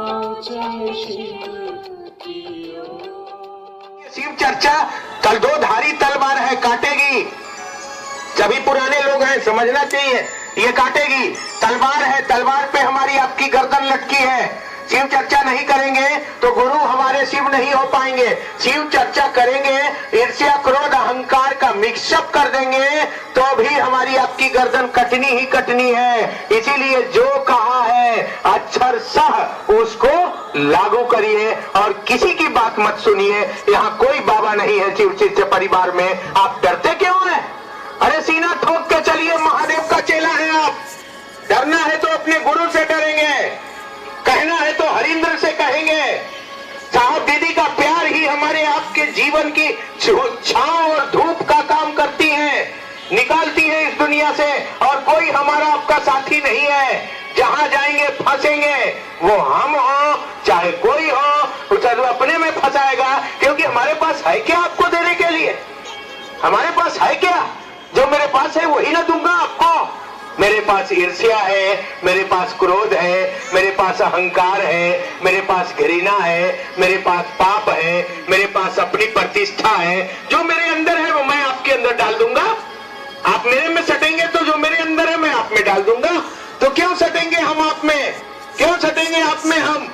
शिव चर्चा कल दो धारी तलवार है, काटेगी। सभी पुराने लोग हैं, समझना चाहिए, ये काटेगी। तलवार है, तलवार पे हमारी आपकी गर्दन लटकी है। शिव चर्चा नहीं करेंगे तो गुरु हमारे शिव नहीं हो पाएंगे। शिव चर्चा करेंगे, ईर्ष्या क्रोध अहंकार का मिक्सअप कर देंगे तो भी हमारी आपकी गर्दन कटनी ही कटनी है। इसीलिए जो कहा है अक्षर सह उसको लागू करिए और किसी की बात मत सुनिए। यहाँ कोई बाबा नहीं है शिव शिष्य परिवार में। आप डरते क्यों हैं? अरे सीना ठोक के चलिए, महादेव का चेला है आप। डरना है तो अपने गुरु से डरेंगे, कहना है तो हरिंद्र से कहेंगे। साहब दीदी का प्यार ही हमारे आपके जीवन की छांव और धूप का काम करती है, निकालती है इस दुनिया से। और कोई हमारा आपका साथी नहीं है। जहां जाएंगे फंसेंगे, वो हम हो चाहे कोई हो, उसे अपने में फंसाएगा। क्योंकि हमारे पास है क्या आपको देने के लिए? हमारे पास है क्या? जो मेरे पास है वही ना दूंगा आपको। मेरे पास ईर्ष्या है, मेरे पास क्रोध है, मेरे पास अहंकार है, मेरे पास घृणा है, मेरे पास पाप है, मेरे पास अपनी प्रतिष्ठा है। जो मेरे अंदर है वो मैं आपके अंदर डाल दूंगा। आप मेरे में सटेंगे तो जो मेरे अंदर है मैं आप में डाल दूंगा। तो क्यों सटेंगे हम आप में? क्यों सटेंगे आप में हम?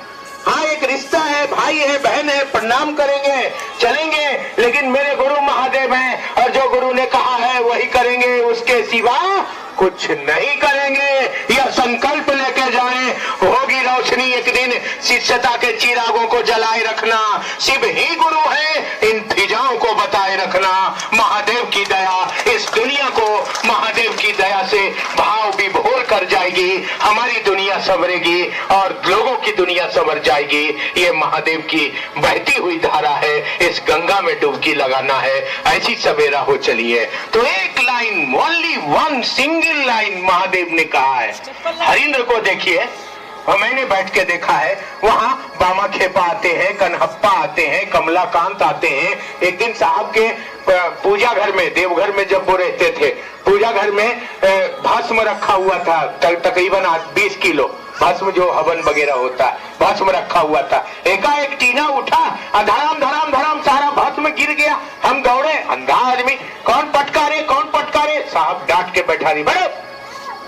हाँ, एक रिश्ता है, भाई है, बहन है, प्रणाम करेंगे, चलेंगे, लेकिन मेरे गुरु महादेव हैं और जो गुरु ने कहा है वही करेंगे, उसके सिवा कुछ नहीं करेंगे। यह संकल्प लेकर जाएं, होगी रोशनी एक दिन। शिष्यता के चिरागों को जलाए रखना, शिव ही गुरु है, इन फिजाओं को बताए रखना। महादेव की दया इस दुनिया को महादेव की दया से भाव विभोर कर जाएगी। हमारी दुनिया संवरेगी और लोगों की दुनिया संवर जाएगी। ये महादेव की बहती हुई धारा है, इस गंगा में डुबकी लगाना है। ऐसी सवेरा हो चलिए। तो एक line, only one single line Mahadev ने कहा है। हरिंद्र को देखिए, और मैंने बैठ के देखा है, वहां बामा खेपा आते हैं, कन्हप्पा आते हैं, कमलाकांत आते हैं। एक दिन साहब के पूजा घर में, देवघर में जब वो रहते थे, पूजा घर में भस्म रखा हुआ था, तकरीबन 20 किलो भस्म, जो हवन वगैरह होता है, भस्म रखा हुआ था। एकाएक टीना उठा, धड़ाम धड़ाम धड़ाम सारा भस्म गिर गया। हम दौड़े, अंधा आदमी, कौन पटकारे कौन पटकारे। साहब डांट के बैठा रही,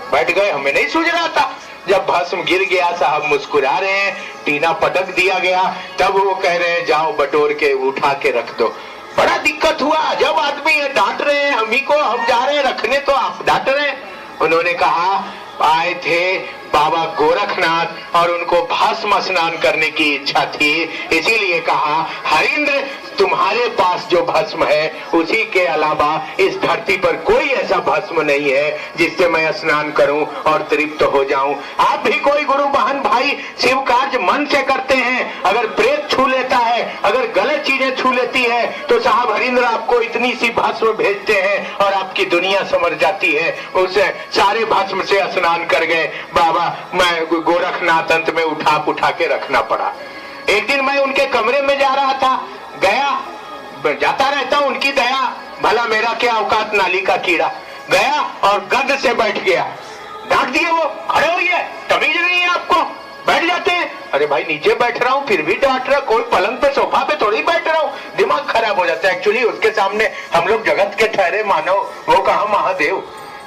बैठ गए, हमें नहीं सूझ रहा था। जब भस्म गिर गया, साहब मुस्कुरा रहे हैं, टीना पटक दिया गया, तब वो कह रहे हैं जाओ बटोर के उठा के रख दो। बड़ा दिक्कत हुआ, जब आदमी ये डांट रहे हैं हम ही को, हम जा रहे हैं रखने तो आप डांट रहे हैं। उन्होंने कहा आए थे बाबा गोरखनाथ और उनको भस्म स्नान करने की इच्छा थी, इसीलिए कहा हरिंद्र तुम्हारे पास जो भस्म है उसी के अलावा इस धरती पर कोई ऐसा भस्म नहीं है जिससे मैं स्नान करूं और तृप्त हो जाऊं। आप भी कोई गुरु बहन भाई शिव कार्य मन से करते हैं, अगर प्रेत छू लेता है, अगर गलत चीजें छू लेती है, तो साहब हरिंद्र आपको इतनी सी भस्म भेजते हैं और आपकी दुनिया समझ जाती है। उस सारे भस्म से स्नान कर गए बाबा। मैं गोरखनाथ अंत में उठा के रखना पड़ा। एक दिन मैं उनके कमरे में जा रहा था, गया, जाता रहता हूं, उनकी दया, भला मेरा क्या औकात, नाली का कीड़ा, गया और गद से बैठ गया। डांट दिए वो, खड़े होइए, तमीज नहीं है आपको, बैठ जाते हैं। अरे भाई नीचे बैठ रहा हूँ फिर भी डांट रहा, कोई पलंग पे सोफा पे थोड़ी बैठ रहा हूँ। दिमाग खराब हो जाता है। एक्चुअली उसके सामने हम लोग जगत के ठहरे मानव, वो कहा महादेव।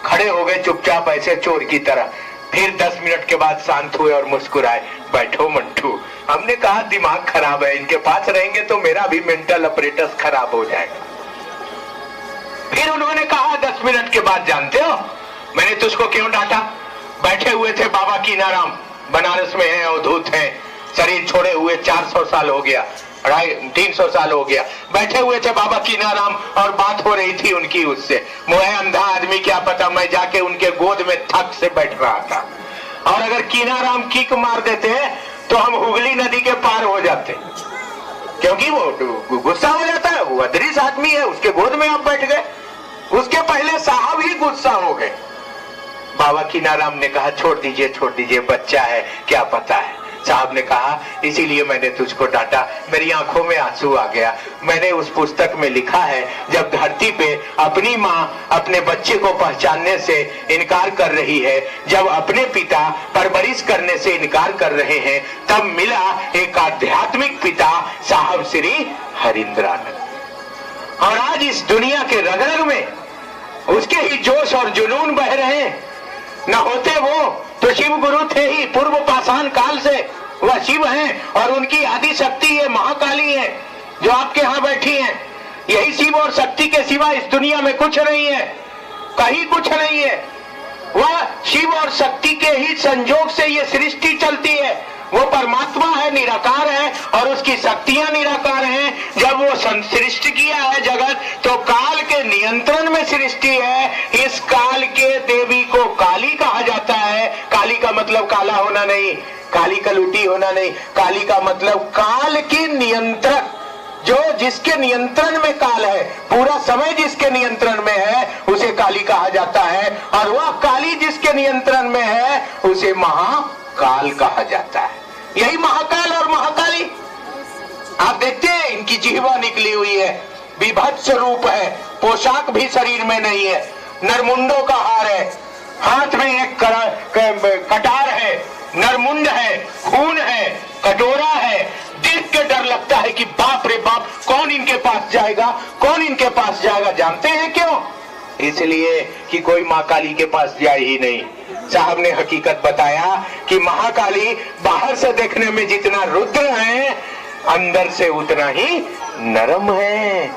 खड़े हो गए चुपचाप ऐसे चोर की तरह। फिर 10 मिनट के बाद शांत हुए और मुस्कुराए, बैठो मंटू। हमने कहा दिमाग खराब है, इनके पास रहेंगे तो मेरा भी मेंटल अपरेटस खराब हो जाएगा। फिर उन्होंने कहा 10 मिनट के बाद, जानते हो मैंने तुझको क्यों डांटा? बैठे हुए थे बाबा कीनाराम, बनारस में है, अवधूत है, शरीर छोड़े हुए 400 साल हो गया, 300 साल हो गया। बैठे हुए थे बाबा कीनाराम और बात हो रही थी उनकी उससे। मुझे अंधा आदमी क्या पता, मैं जाके उनके गोद में थक से बैठ रहा था। और अगर कीनाराम किक मार देते तो हम हुगली नदी के पार हो जाते, क्योंकि वो गुस्सा हो जाता है। वो अदरीस आदमी है, उसके गोद में आप बैठ गए। उसके पहले साहब ही गुस्सा हो गए। बाबा कीनाराम ने कहा छोड़ दीजिए, बच्चा है, क्या पता है। साहब ने कहा इसीलिए मैंने तुझको डांटा, मेरी आंखों में आंसू आ गया। मैंने उस पुस्तक में लिखा है, जब धरती पे अपनी माँ अपने बच्चे को पहचानने से इनकार कर रही है, जब अपने पिता परवरिश करने से इनकार कर रहे हैं, तब मिला एक आध्यात्मिक पिता साहब श्री हरिंद्रानंद। और आज इस दुनिया के रग रग में उसके ही जोश और जुनून बह रहे हैं। न होते वो तो शिव गुरु थे ही, पूर्व पाषाण काल से वह शिव हैं और उनकी आदि शक्ति है महाकाली है जो आपके यहाँ बैठी है। यही शिव और शक्ति के सिवा इस दुनिया में कुछ नहीं है, कहीं कुछ नहीं है। वह शिव और शक्ति के ही संजोग से ये सृष्टि चलती है। वो परमात्मा है, निराकार है और उसकी शक्तियां निराकार हैं। जब वो सृष्टि किया है जगत तो काल के नियंत्रण में सृष्टि है। इस काल के देवी को काली कहा जाता है। काली का मतलब काला होना नहीं, काली कलूटी होना नहीं, काली का मतलब काल की नियंत्रक, जो जिसके नियंत्रण में काल है, पूरा समय जिसके नियंत्रण में है उसे काली कहा जाता है। और वह काली जिसके नियंत्रण में है उसे महाकाल कहा जाता है। यही महाकाल और महाकाली आप देखते हैं, इनकी जिह्वा निकली हुई है, विभत्स रूप है, पोशाक भी शरीर में नहीं है, नरमुंडों का हार है, हाथ में एक कटार है, नरमुंड है, खून है, कटोरा है। देख के डर लगता है कि बाप रे बाप, कौन इनके पास जाएगा, कौन इनके पास जाएगा। जानते हैं क्यों? इसलिए कि कोई माँ काली के पास जाए ही नहीं। साहब ने हकीकत बताया कि महाकाली बाहर से देखने में जितना रुद्र है, अंदर से उतना ही नरम है।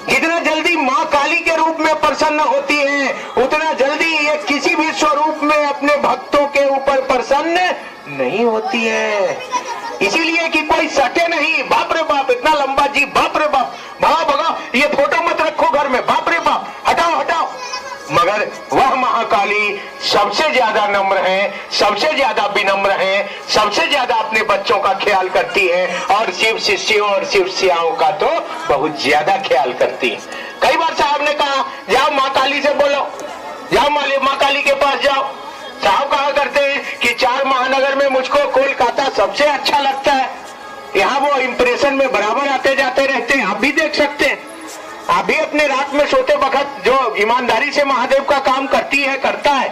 जितना जल्दी माँ काली के रूप में प्रसन्न होती है, उतना जल्दी ये किसी भी स्वरूप में अपने भक्तों के ऊपर प्रसन्न नहीं होती है। इसीलिए कि कोई सटे नहीं। बाप रे बाप, इतना लंबा जी, बाप रे बाप, भगाओ भगाओ, ये फोटो मत रखो घर में, बाप रे बाप, हटाओ हटाओ। मगर वह महाकाली सबसे ज्यादा नम्र है, सबसे ज्यादा विनम्र है, सबसे ज्यादा अपने बच्चों का ख्याल करती है और शिव शिष्यों और शिष्याओं का तो बहुत ज्यादा ख्याल करती है। कई बार साहब ने कहा जाओ माँ काली से बोलो, जाओ माँ काली के पास जाओ। साहब कहा करते हैं कि 4 महानगर में मुझको कोलकाता सबसे अच्छा लगता है। यहाँ वो इंप्रेशन में बराबर आते जाते रहते हैं, आप भी देख सकते हैं। आप भी अपने रात में सोते वक्त जो ईमानदारी से महादेव का काम करती है, करता है,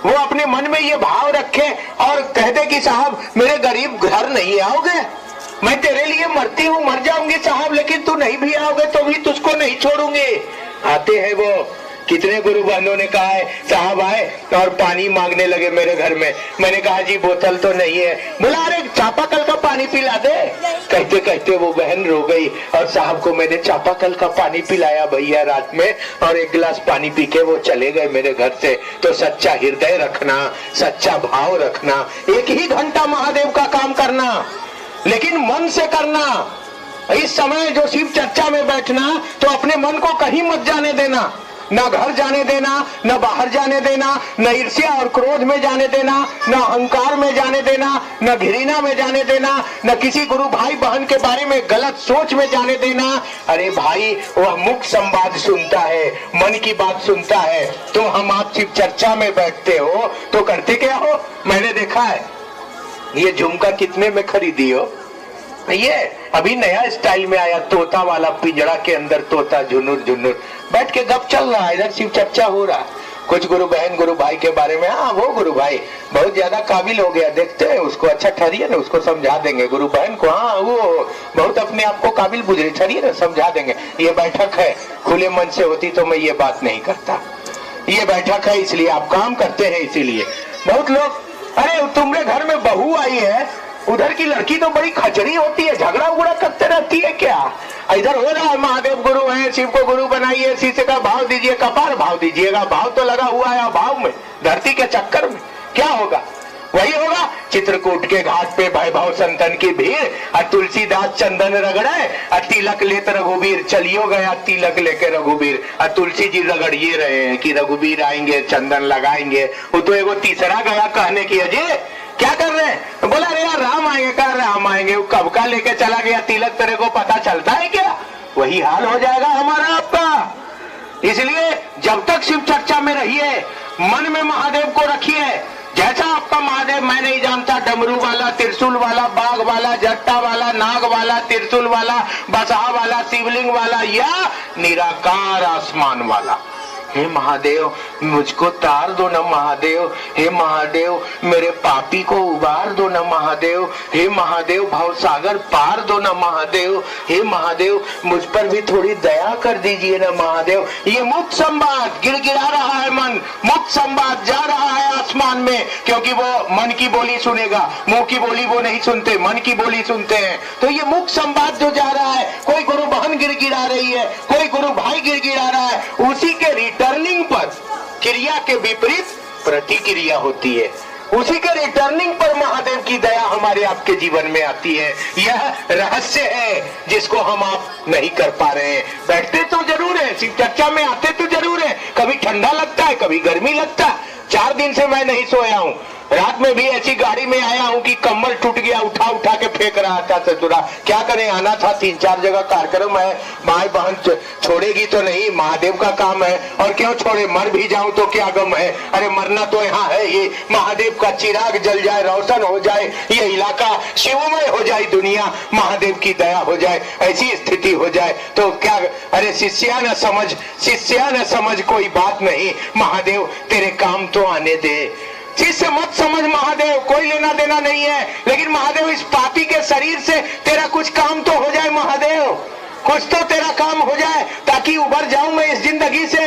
वो अपने मन में ये भाव रखे और कह दे कि साहब मेरे गरीब घर नहीं आओगे, मैं तेरे लिए मरती हूँ, मर जाऊंगी साहब, लेकिन तू नहीं भी आओगे तो भी तुझको नहीं छोड़ूंगी। आते हैं वो। कितने गुरु बहनों ने कहा है साहब आए और पानी मांगने लगे मेरे घर में। मैंने कहा जी बोतल तो नहीं है। बोला अरे चापाकल का पानी पिला दे। कहते कहते वो बहन रो गई और साहब को मैंने चापाकल का पानी पिलाया भैया रात में, और 1 गिलास पानी पी के वो चले गए मेरे घर से। तो सच्चा हृदय रखना, सच्चा भाव रखना, 1 ही घंटा महादेव का काम करना, लेकिन मन से करना। इस समय जो शिव चर्चा में बैठना तो अपने मन को कहीं मत जाने देना, न घर जाने देना, न बाहर जाने देना, न ईर्ष्या और क्रोध में जाने देना, न अहंकार में जाने देना, न घृणा में जाने देना, न किसी गुरु भाई बहन के बारे में गलत सोच में जाने देना। अरे भाई वह मुख संवाद सुनता है, मन की बात सुनता है। तो हम आप शिव चर्चा में बैठते हो तो करते क्या हो? मैंने देखा है ये झुमका कितने में खरीदी हो? ये अभी नया स्टाइल में आया, तोता वाला, पिंजड़ा के अंदर तोता, झुनुर झुनुर, बैठ के गप चल रहा है, इधर शिव चर्चा हो रहा। कुछ गुरु बहन गुरु भाई के बारे में, हाँ वो गुरु भाई बहुत ज्यादा काबिल हो गया, देखते हैं उसको, अच्छा ठहरिए ना, उसको समझा देंगे। गुरु बहन को हाँ वो बहुत अपने आप को काबिल बुझ रही, ठहरिए ना समझा देंगे। ये बैठक है, खुले मन से होती तो मैं ये बात नहीं करता। ये बैठक है इसलिए आप काम करते हैं। इसीलिए बहुत लोग, अरे तुम्हारे घर में बहू आई है, उधर की लड़की तो बड़ी खचड़ी होती है, झगड़ा उगड़ा करते रहती है क्या? इधर हो रहा है महादेव गुरु है, शिव को गुरु बनाइए, शीशे का भाव दीजिए, कपार भाव दीजिएगा, भाव तो लगा हुआ है भाव में, धरती के चक्कर में क्या होगा? वही होगा चित्रकूट के घाट पे वैभव संतन की भीड़, और तुलसीदास चंदन रगड़े, और तिलक लेत रघुबीर, चलियो गया तिलक लेके रघुबीर, और तुलसी जी रगड़िए रहे हैं कि रघुबीर आएंगे चंदन लगाएंगे। वो तो एगो तीसरा गया कहने की अजय क्या कर रहे हैं? बोला अरे यार राम आएंगे, कहा राम आएंगे, कब का लेके चला गया तिलक, तेरे को पता चलता है क्या? वही हाल हो जाएगा हमारा आपका। इसलिए जब तक शिव चर्चा में रहिए, मन में महादेव को रखिए, जैसा आपका महादेव मैं नहीं जानता, डमरू वाला, त्रिशूल वाला, बाघ वाला, जट्टा वाला, नाग वाला, त्रिशूल वाला, बसहा वाला, शिवलिंग वाला या निराकार आसमान वाला। हे महादेव मुझको तार दो न महादेव, हे महादेव मेरे पापी को उबार दो न महादेव, हे महादेव भवसागर पार दो न महादेव, हे महादेव मुझ पर भी थोड़ी दया कर दीजिए न महादेव। ये मुक्त संवाद गिड़गिड़ा रहा है मन, मुक्त संवाद जा रहा है आसमान में, क्योंकि वो मन की बोली सुनेगा, मुंह की बोली वो नहीं सुनते, मन की बोली सुनते हैं। तो ये मुक्त संवाद जो जा रहा है, कोई गुरु बहन गिड़गिड़ा रही है, कोई गुरु भाई गिड़गिड़ा रहा है, उसी के रिटर्निंग पर क्रिया के विपरीत प्रतिक्रिया होती है, उसी के रिटर्निंग पर महादेव की दया हमारे आपके जीवन में आती है। यह रहस्य है जिसको हम आप नहीं कर पा रहे हैं। बैठते तो जरूर है, शिव चर्चा में आते तो जरूर है, कभी ठंडा लगता है, कभी गर्मी लगता है। 4 दिन से मैं नहीं सोया हूँ, रात में भी ऐसी गाड़ी में आया हूँ कि कम्बल टूट गया, उठा उठा के फेंक रहा था ससुरा। क्या करें, आना था, 3-4 जगह कार्यक्रम है, माए बहन छोड़ेगी तो नहीं, महादेव का काम है, और क्यों छोड़े, मर भी जाऊं तो क्या गम है। अरे मरना तो यहाँ है, ये महादेव का चिराग जल जाए, रोशन हो जाए, ये इलाका शिवमय हो जाए, दुनिया महादेव की दया हो जाए, ऐसी स्थिति हो जाए तो क्या। अरे शिष्या न समझ, शिष्या न समझ कोई बात नहीं, महादेव तेरे काम तो आने दे। शिष्य मत समझ महादेव, कोई लेना देना नहीं है, लेकिन महादेव इस पापी के शरीर से तेरा कुछ काम तो हो जाए महादेव, कुछ तो तेरा काम हो जाए, ताकि उबर जाऊं मैं इस जिंदगी से।